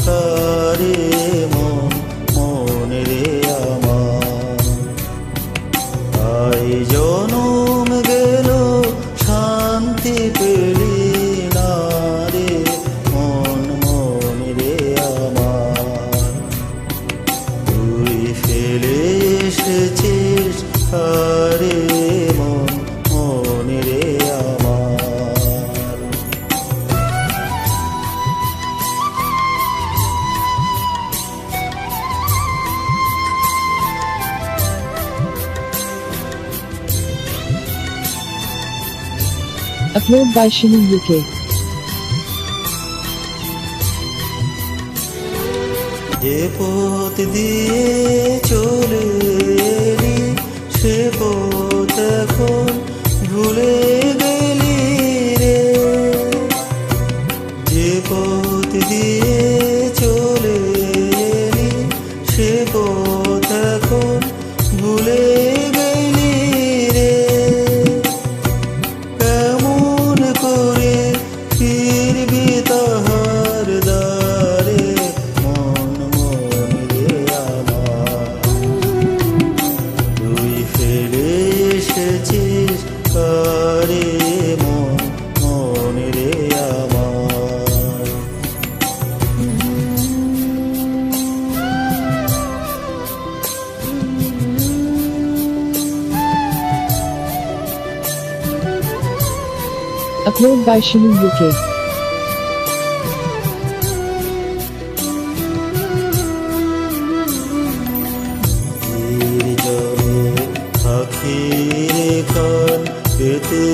কারে মন মন রে আমার। আই জনম গেল শান্তি পেলি না রে মন মন রে আমার। তুই ফেলে এসেছিস কারে মন মন রে আমার। Upload by Shinu UK. যে পথ দিয়ে চলে এলি সে পথ এখন ভুলে গেলি রে। যে পথ দিয়ে চলে এলি সে পথ এখন ভুলে গেলি রে। কেমন করে ফিরবি তাহার দ্বারে মন মন রে আমার। তুই ফেলে এসেছিস কারে মন মন রে আমার। Upload by Shinu UK. জলে পাখির খান পেতে